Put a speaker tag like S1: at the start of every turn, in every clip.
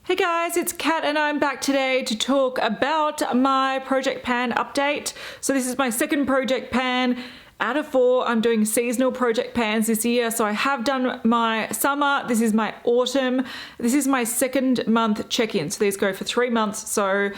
S1: Hey guys, it's Kat and I'm back today to talk about my project pan update. So this is my second project pan out of 4. I'm doing seasonal project pans this year. So I have done my summer, this is my autumn, this is my second month check-in. So these go for 3 months. So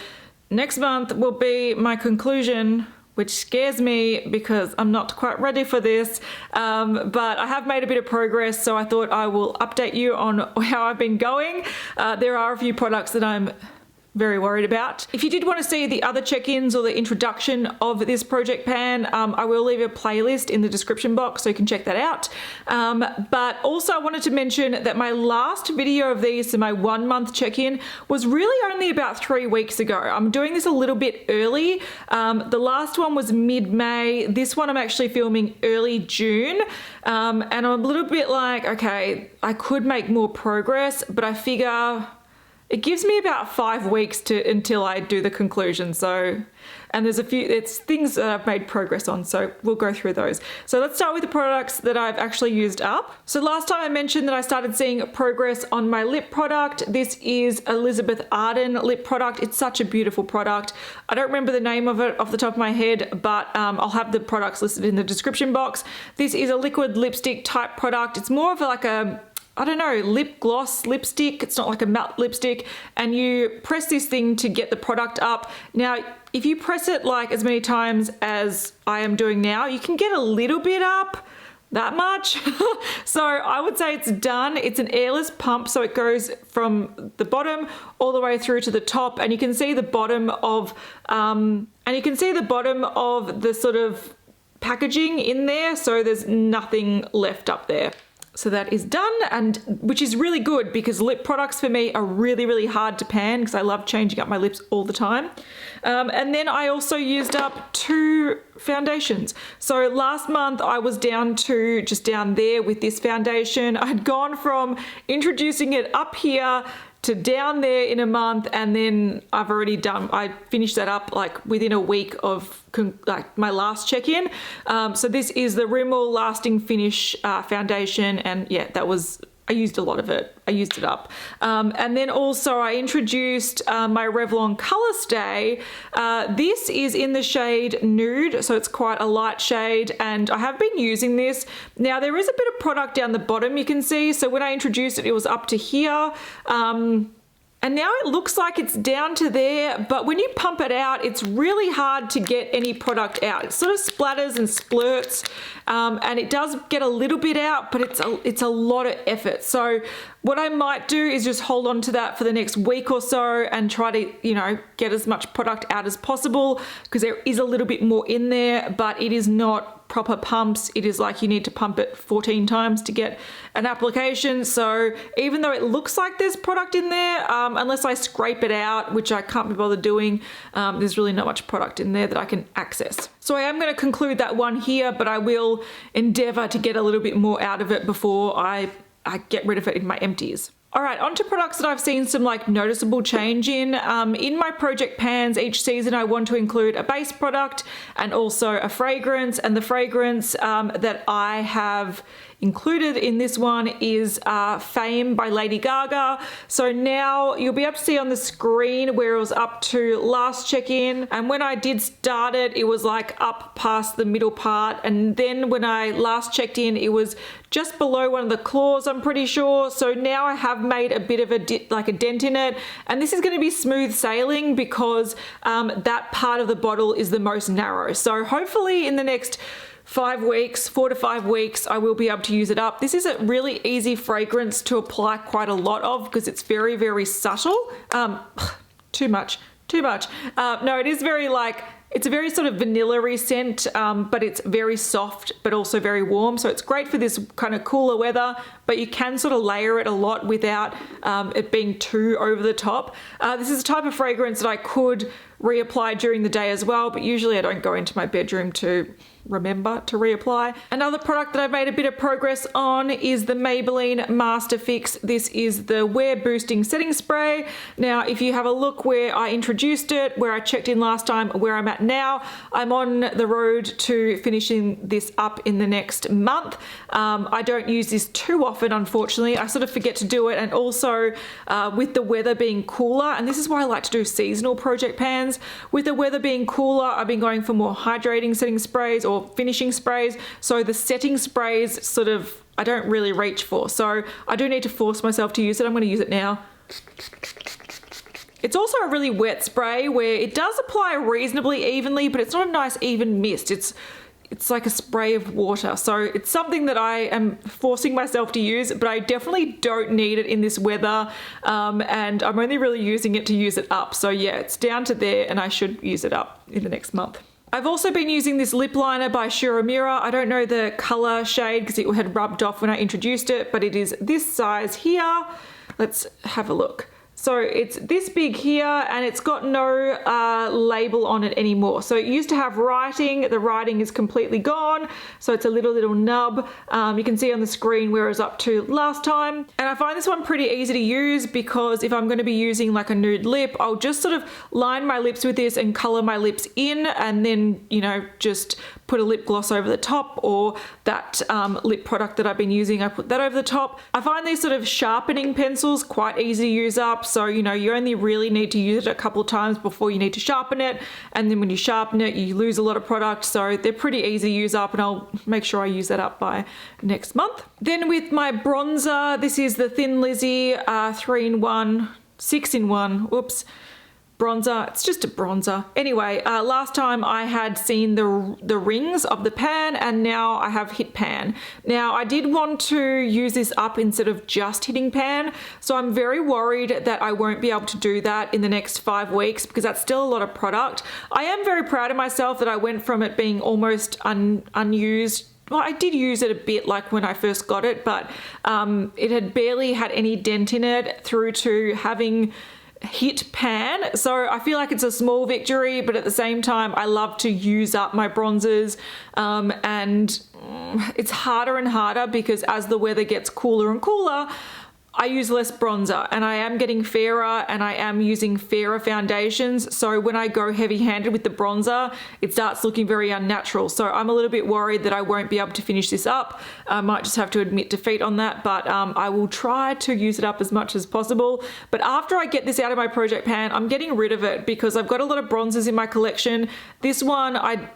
S1: next month will be my conclusion, which scares me because I'm not quite ready for this, but I have made a bit of progress, so I thought I will update you on how I've been going. There are a few products that I'm very worried about. If you did want to see the other check-ins or the introduction of this project pan, I will leave a playlist in the description box so you can check that out. But also I wanted to mention that my last video of these, so my 1 month check-in, was really only about 3 weeks ago. I'm doing this a little bit early. The last one was mid-May. This one I'm actually filming early June. And I'm a little bit like, okay, I could make more progress, but I figure it gives me about 5 weeks until I do the conclusion. So, and there's it's things that I've made progress on, so we'll go through those. So let's start with the products that I've actually used up. So last time I mentioned that I started seeing progress on my lip product. This is Elizabeth Arden lip product. It's such a beautiful product. I don't remember the name of it off the top of my head, but I'll have the products listed in the description box. This is a liquid lipstick type product. It's more of like a, I don't know, lip gloss lipstick. It's not like a matte lipstick, and you press this thing to get the product up. Now, if you press it like as many times as I am doing now, you can get a little bit up, that much. So I would say it's done. It's an airless pump, so it goes from the bottom all the way through to the top, and you can see the bottom of the sort of packaging in there, so there's nothing left up there. So that is done, and which is really good because lip products for me are really, really hard to pan because I love changing up my lips all the time. And then I also used up 2 foundations. So last month I was down to just down there with this foundation. I'd gone from introducing it up here to down there in a month, and then I finished that up like within a week of like my last check-in. So this is the Rimmel Lasting Finish foundation, and yeah, I used a lot of it. I used it up. And then also I introduced my Revlon Color Stay. This is in the shade Nude, so it's quite a light shade, and I have been using this. Now there is a bit of product down the bottom you can see, so when I introduced it, it was up to here. And now it looks like it's down to there, but when you pump it out, it's really hard to get any product out. It sort of splatters and splurts, and it does get a little bit out, but it's a lot of effort. So what I might do is just hold on to that for the next week or so and try to, you know, get as much product out as possible, because there is a little bit more in there, but it is not proper pumps. It is like you need to pump it 14 times to get an application. So even though it looks like there's product in there, unless I scrape it out, which I can't be bothered doing, there's really not much product in there that I can access. So I am going to conclude that one here, but I will endeavor to get a little bit more out of it before I get rid of it in my empties. All right, onto products that I've seen some like noticeable change in. In my project pans each season, I want to include a base product and also a fragrance, and the fragrance that I have included in this one is Fame by Lady Gaga. So now you'll be able to see on the screen where it was up to last check-in, and when I did start it, it was like up past the middle part, and then when I last checked in, it was just below one of the claws, I'm pretty sure. So now I have made a bit of a dent in it, and this is going to be smooth sailing because that part of the bottle is the most narrow. So hopefully in the next 4 to 5 weeks, I will be able to use it up. This is a really easy fragrance to apply quite a lot of because it's very, very subtle. Too much. No, it is very it's a very sort of vanilla-y scent, but it's very soft, but also very warm. So it's great for this kind of cooler weather, but you can sort of layer it a lot without it being too over the top. This is a type of fragrance that I could reapply during the day as well, but usually I don't go into my bedroom to remember to reapply. Another product that I've made a bit of progress on is the Maybelline Master Fix. This is the Wear Boosting Setting Spray. Now, if you have a look where I introduced it, where I checked in last time, where I'm at now, I'm on the road to finishing this up in the next month. I don't use this too often, unfortunately. I sort of forget to do it, and also with the weather being cooler, and this is why I like to do seasonal project pans. With the weather being cooler, I've been going for more hydrating setting sprays or finishing sprays, so the setting sprays sort of I don't really reach for, so I do need to force myself to use it. I'm going to use it now. It's also a really wet spray where it does apply reasonably evenly, but it's not a nice even mist. It's like a spray of water, so it's something that I am forcing myself to use, but I definitely don't need it in this weather, and I'm only really using it to use it up. So yeah, it's down to there, and I should use it up in the next month. I've also been using this lip liner by Shiramura. I don't know the color shade because it had rubbed off when I introduced it, but it is this size here. Let's have a look. So it's this big here, and it's got no label on it anymore. So it used to have writing. The writing is completely gone. So it's a little nub. You can see on the screen where it was up to last time. And I find this one pretty easy to use because if I'm going to be using like a nude lip, I'll just sort of line my lips with this and color my lips in, and then, you know, just put a lip gloss over the top, or that lip product that I've been using, I put that over the top. I find these sort of sharpening pencils quite easy to use up. So, you know, you only really need to use it a couple of times before you need to sharpen it. And then when you sharpen it, you lose a lot of product. So they're pretty easy to use up, and I'll make sure I use that up by next month. Then with my bronzer, this is the Thin Lizzy 3-in-1, 6-in-1, whoops. Bronzer. It's just a bronzer. Anyway, last time I had seen the rings of the pan, and now I have hit pan. Now I did want to use this up instead of just hitting pan, so I'm very worried that I won't be able to do that in the next 5 weeks because that's still a lot of product. I am very proud of myself that I went from it being almost unused. Well, I did use it a bit like when I first got it, but it had barely had any dent in it through to having hit pan. So I feel like it's a small victory, but at the same time I love to use up my bronzers, and it's harder and harder because as the weather gets cooler and cooler, I use less bronzer, and I am getting fairer, and I am using fairer foundations. So when I go heavy-handed with the bronzer, it starts looking very unnatural. So I'm a little bit worried that I won't be able to finish this up. I might just have to admit defeat on that, but I will try to use it up as much as possible. But after I get this out of my project pan, I'm getting rid of it because I've got a lot of bronzers in my collection. This one I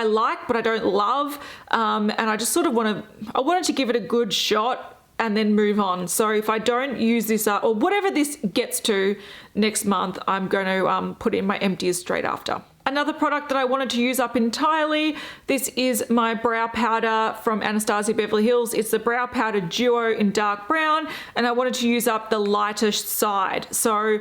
S1: like, but I don't love, and I just sort of wanted to give it a good shot and then move on. So if I don't use this up, or whatever this gets to next month, I'm going to put in my empties straight after. Another product that I wanted to use up entirely, this is my brow powder from Anastasia Beverly Hills. It's the Brow Powder Duo in dark brown, and I wanted to use up the lighter side. So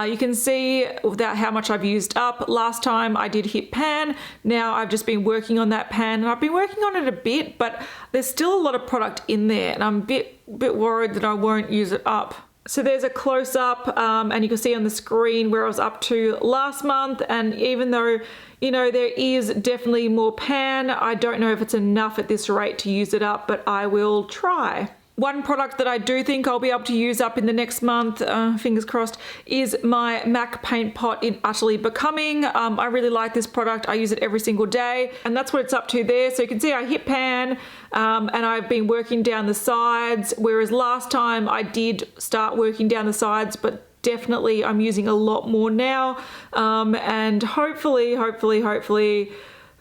S1: you can see without how much I've used up. Last time I did hit pan. Now I've just been working on that pan, and I've been working on it a bit, but there's still a lot of product in there, and I'm a bit worried that I won't use it up. So there's a close-up, and you can see on the screen where I was up to last month, and even though, you know, there is definitely more pan, I don't know if it's enough at this rate to use it up, but I will try. One product that I do think I'll be able to use up in the next month, fingers crossed, is my MAC Paint Pot in Utterly Becoming. I really like this product. I use it every single day, and that's what it's up to there. So you can see I hit pan, and I've been working down the sides, whereas last time I did start working down the sides, but definitely I'm using a lot more now, and hopefully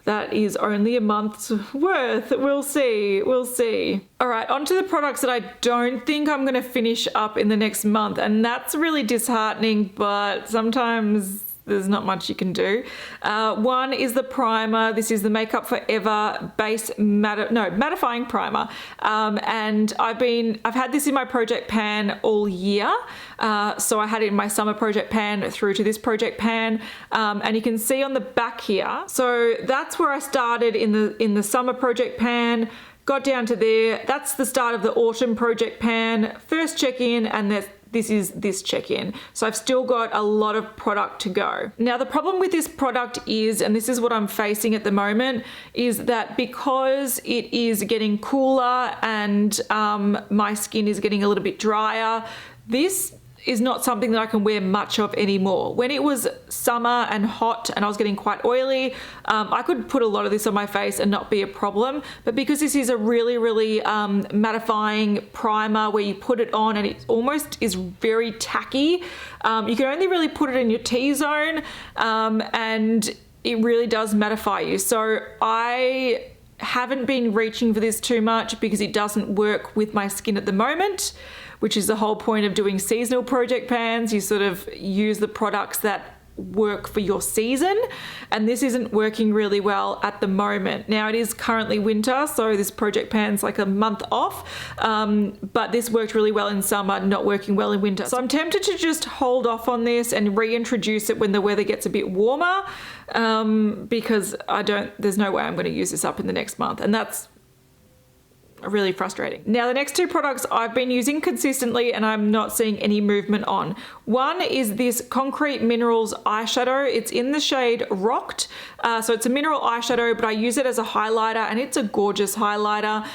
S1: that is only a month's worth. We'll see. All right, on to the products that I don't think I'm going to finish up in the next month, and that's really disheartening, but sometimes there's not much you can do. One is the primer. This is the Makeup Forever Base Mattifying Primer, and I've had this in my project pan all year. So I had it in my summer project pan through to this project pan, and you can see on the back here. So that's where I started in the summer project pan. Got down to there. That's the start of the autumn project pan. First check in, and this is this check-in. So I've still got a lot of product to go. Now the problem with this product is, and this is what I'm facing at the moment, is that because it is getting cooler and my skin is getting a little bit drier, this is not something that I can wear much of anymore. When it was summer and hot and I was getting quite oily, I could put a lot of this on my face and not be a problem. But because this is a really, really mattifying primer where you put it on and it almost is very tacky, you can only really put it in your T-zone and it really does mattify you. So I haven't been reaching for this too much because it doesn't work with my skin at the moment, which is the whole point of doing seasonal project pans. You sort of use the products that work for your season, and this isn't working really well at the moment. Now it is currently winter, so this project pan's like a month off, but this worked really well in summer, not working well in winter. So I'm tempted to just hold off on this and reintroduce it when the weather gets a bit warmer, because there's no way I'm going to use this up in the next month, and that's really frustrating. Now the next two products I've been using consistently and I'm not seeing any movement on. One is this Concrete Minerals eyeshadow. It's in the shade Rocked. So it's a mineral eyeshadow, but I use it as a highlighter and it's a gorgeous highlighter.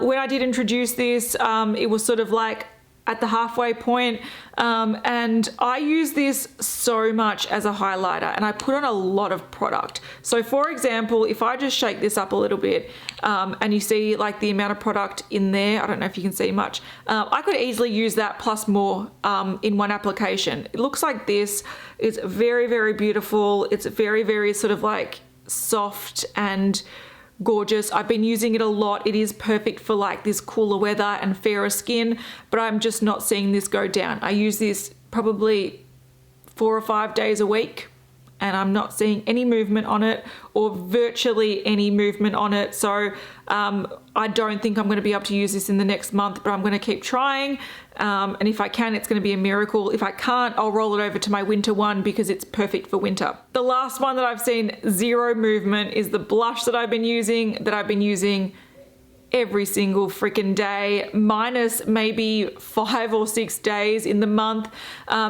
S1: When I did introduce this, it was sort of like at the halfway point, and I use this so much as a highlighter and I put on a lot of product. So for example, if I just shake this up a little bit and you see like the amount of product in there, I don't know if you can see much, I could easily use that plus more in one application. It looks like this. It's very, very beautiful. It's very, very sort of like soft and gorgeous. I've been using it a lot. It is perfect for like this cooler weather and fairer skin, but I'm just not seeing this go down. I use this probably 4 or 5 days a week and I'm not seeing any movement on it or virtually any movement on it. So I don't think I'm going to be able to use this in the next month, but I'm going to keep trying. And if I can, it's going to be a miracle. If I can't, I'll roll it over to my winter one because it's perfect for winter. The last one that I've seen zero movement is the blush that I've been using every single freaking day, minus maybe 5 or 6 days in the month.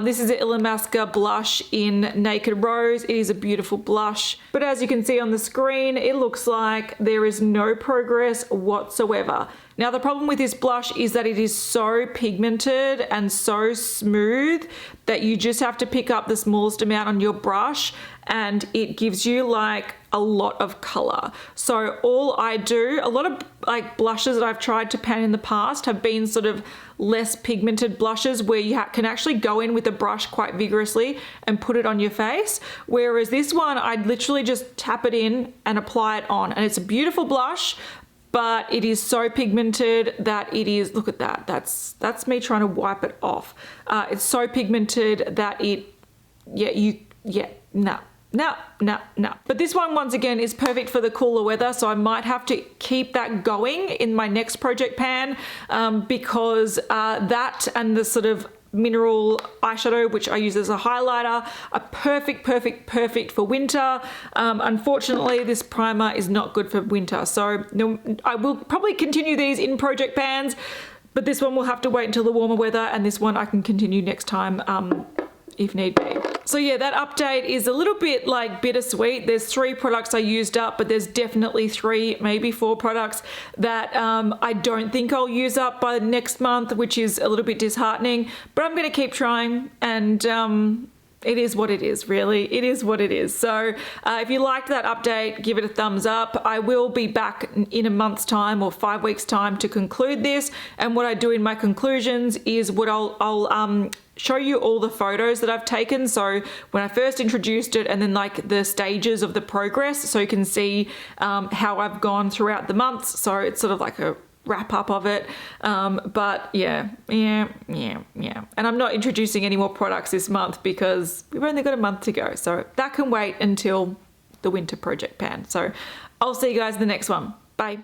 S1: This is the Illamasqua blush in Naked Rose. It is a beautiful blush, but as you can see on the screen, it looks like there is no progress whatsoever. Now the problem with this blush is that it is so pigmented and so smooth that you just have to pick up the smallest amount on your brush and it gives you like a lot of color. So all I do, a lot of like blushes that I've tried to pan in the past have been sort of less pigmented blushes where you can actually go in with a brush quite vigorously and put it on your face. Whereas this one, I'd literally just tap it in and apply it on. And it's a beautiful blush, but it is so pigmented that it is, look at that, that's me trying to wipe it off. It's so pigmented that no. But this one, once again, is perfect for the cooler weather, so I might have to keep that going in my next project pan because that and the sort of mineral eyeshadow, which I use as a highlighter, are perfect for winter. Unfortunately, this primer is not good for winter, so I will probably continue these in project pans, but this one will have to wait until the warmer weather, and this one I can continue next time if need be. So yeah, that update is a little bit like bittersweet. There's 3 products I used up, but there's definitely 3, maybe 4 products that I don't think I'll use up by next month, which is a little bit disheartening, but I'm gonna keep trying, and it is what it is, really. It is what it is. So if you liked that update, give it a thumbs up. I will be back in a month's time or 5 weeks time to conclude this. And what I do in my conclusions is what I'll show you all the photos that I've taken. So when I first introduced it and then like the stages of the progress, so you can see how I've gone throughout the months. So it's sort of like a wrap up of it, but yeah, and I'm not introducing any more products this month because we've only got a month to go, so that can wait until the winter project pan. So I'll see you guys in the next one. Bye.